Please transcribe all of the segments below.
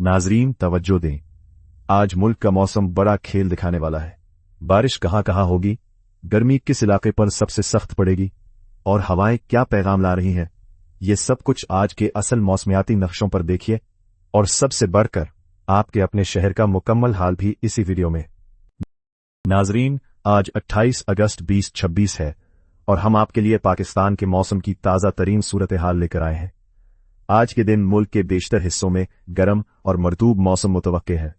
नाजरीन तवज्जो दें, आज मुल्क का मौसम बड़ा खेल दिखाने वाला है। बारिश कहाँ कहाँ होगी, गर्मी किस इलाके पर सबसे सख्त पड़ेगी और हवाएं क्या पैगाम ला रही हैं, ये सब कुछ आज के असल मौसमियाती नक्शों पर देखिए। और सबसे बढ़कर आपके अपने शहर का मुकम्मल हाल भी इसी वीडियो में। नाजरीन, आज 28 अगस्त 2026 है और हम आपके लिए पाकिस्तान के मौसम की ताज़ा तरीन सूरत हाल लेकर आए हैं। आज के दिन मुल्क के बेशतर हिस्सों में गर्म और मरतूब मौसम मुतवक्के है,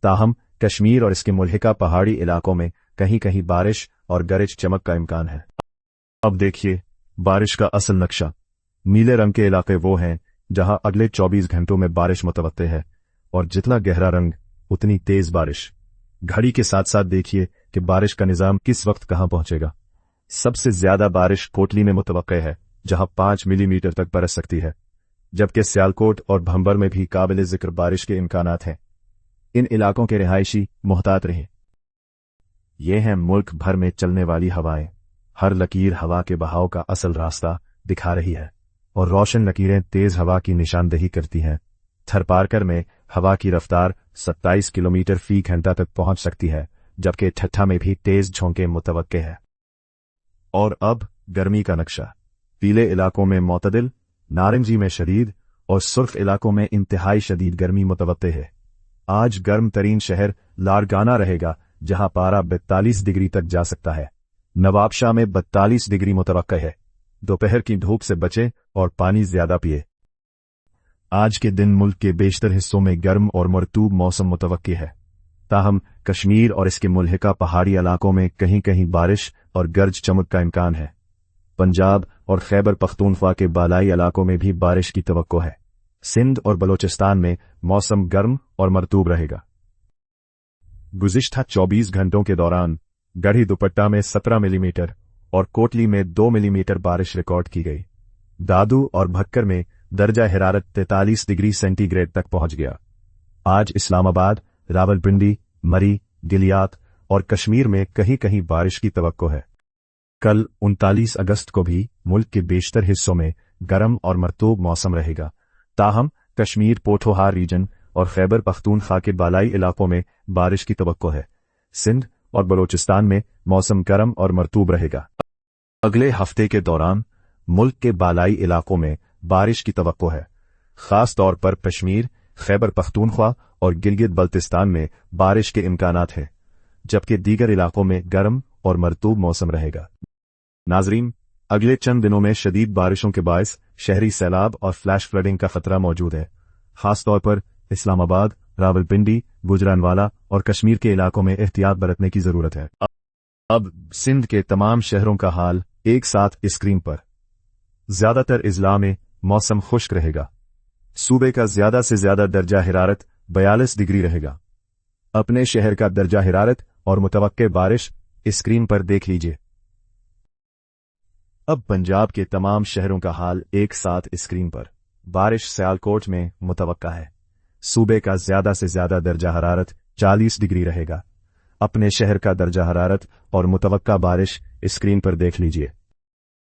ताहम कश्मीर और इसके मुल्हिका पहाड़ी इलाकों में कहीं कहीं बारिश और गरज चमक का इम्कान है। अब देखिए बारिश का असल नक्शा। नीले रंग के इलाके वो हैं जहां अगले 24 घंटों में बारिश मुतवक्के है, और जितना गहरा रंग उतनी तेज बारिश। घड़ी के साथ साथ देखिए कि बारिश का निजाम किस वक्त कहां पहुंचेगा। सबसे ज्यादा बारिश कोटली में मुतवक्के है, जहां 5 मिलीमीटर तक बरस सकती है, जबकि सियालकोट और भंबर में भी काबिल जिक्र बारिश के इम्कानात हैं। इन इलाकों के रिहायशी मुहतात रहे। ये हैं मुल्क भर में चलने वाली हवाएं। हर लकीर हवा के बहाव का असल रास्ता दिखा रही है और रोशन लकीरें तेज हवा की निशानदेही करती हैं। थरपारकर में हवा की रफ्तार 27 किलोमीटर फी घंटा तक पहुंच सकती है, जबकि ठट्ठा में भी तेज झोंके मुतवक्के है। और अब गर्मी का नक्शा। पीले इलाकों में मोतदिल, नारंगी में शदीद और सुर्ख इलाकों में इंतहाई शदीद गर्मी मुतवक्के है। आज गर्म तरीन शहर लारगाना रहेगा, जहां पारा 42 डिग्री तक जा सकता है। नवाबशाह में 42 डिग्री मुतवक्का है। दोपहर की धूप से बचें और पानी ज्यादा पिए। आज के दिन मुल्क के बेशतर हिस्सों में गर्म और मरतूब मौसम मुतवक्की है, ताहम कश्मीर और इसके मुल्हिका पहाड़ी इलाकों में कहीं कहीं बारिश और गरज चमक का इम्कान है। पंजाब और खैबर पख्तूनख्वा के बालाई इलाकों में भी बारिश की तवक्को है। सिंध और बलोचिस्तान में मौसम गर्म और मरतूब रहेगा। गुज़िश्ता 24 घंटों के दौरान गढ़ी दुपट्टा में 17 मिलीमीटर और कोटली में 2 मिलीमीटर बारिश रिकॉर्ड की गई। दादू और भक्कर में दर्जा हिरारत 43 डिग्री सेंटीग्रेड तक पहुंच गया। आज इस्लामाबाद, रावलपिंडी, मरी, गिलियात और कश्मीर में कहीं कहीं बारिश की तवक्को है। कल 39 अगस्त को भी मुल्क के बेशतर हिस्सों में गर्म और मरतूब मौसम रहेगा, ताहम कश्मीर, पोठोहार रीजन और खैबर पख्तूनख्वा के बालाई इलाकों में बारिश की तवक्को है। सिंध और बलोचिस्तान में मौसम गर्म और मरतूब रहेगा। अगले हफ्ते के दौरान मुल्क के बालाई इलाकों में बारिश की तवक्को है। खास तौर पर कश्मीर, खैबर पख्तूनख्वा और गिलगित बल्तिस्तान में बारिश के इम्कानात हैं, जबकि दीगर इलाकों में गर्म और मरतूब मौसम रहेगा। नाजरीन, अगले चंद दिनों में शदीद बारिशों के बायस शहरी सैलाब और फ्लैश फ्लडिंग का खतरा मौजूद है। खास तौर पर इस्लामाबाद, रावलपिंडी, गुजरानवाला और कश्मीर के इलाकों में एहतियात बरतने की जरूरत है। अब सिंध के तमाम शहरों का हाल एक साथ स्क्रीन पर। ज्यादातर इजला में मौसम खुश्क रहेगा। सूबे का ज्यादा से ज्यादा दर्जा हिरारत 42 डिग्री रहेगा। अपने शहर का दर्जा हिरारत और मुतवक्के बारिश स्क्रीन पर देख लीजिए। अब पंजाब के तमाम शहरों का हाल एक साथ स्क्रीन पर। बारिश सियालकोट में मुतवक्का है। सूबे का ज्यादा से ज्यादा दर्जा हरारत 40 डिग्री रहेगा। अपने शहर का दर्जा हरारत और मुतवक्का बारिश स्क्रीन पर देख लीजिए।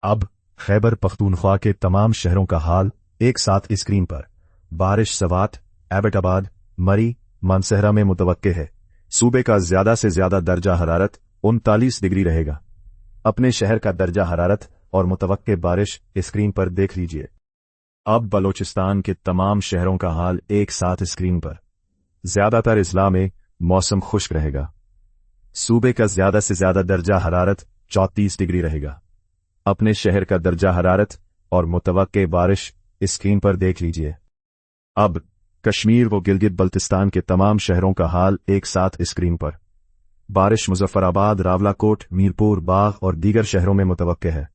अब खैबर पख्तूनख्वा के तमाम शहरों का हाल एक साथ स्क्रीन पर। बारिश सवात, एबटाबाद, मरी, मानसहरा में मुतवक्के है। सूबे का ज्यादा से ज्यादा दर्जा हरारत 39 डिग्री रहेगा। अपने शहर का दर्जा हरारत और मुतवक्के बारिश स्क्रीन पर देख लीजिए। अब बलोचिस्तान के तमाम शहरों का हाल एक साथ स्क्रीन पर। ज्यादातर इजला में मौसम खुश्क रहेगा। सूबे का ज्यादा से ज्यादा दर्जा हरारत 34 डिग्री रहेगा। अपने शहर का दर्जा हरारत और मुतवक्के बारिश स्क्रीन पर देख लीजिए। अब कश्मीर व गिलगित बल्तिस्तान के तमाम शहरों का हाल एक साथ स्क्रीन पर। बारिश मुजफ्फराबाद, रावलाकोट, मीरपुर, बाग और दीगर शहरों में मुतवक्के है।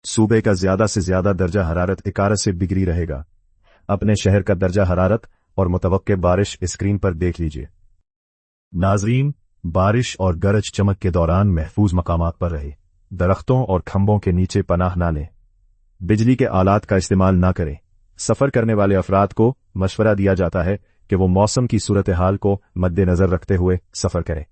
सूबे का ज्यादा से ज्यादा दर्जा हरारत 41 डिग्री रहेगा। अपने शहर का दर्जा हरारत और मुतवक्के बारिश स्क्रीन पर देख लीजिए। नाजरीन, बारिश और गरज चमक के दौरान महफूज मकामात पर रहे। दरख्तों और खंभों के नीचे पनाह न लें। बिजली के आलात का इस्तेमाल न करें। सफर करने वाले अफराद को मशवरा दिया जाता है कि वो मौसम की सूरत हाल को मद्देनजर रखते हुए सफर करें।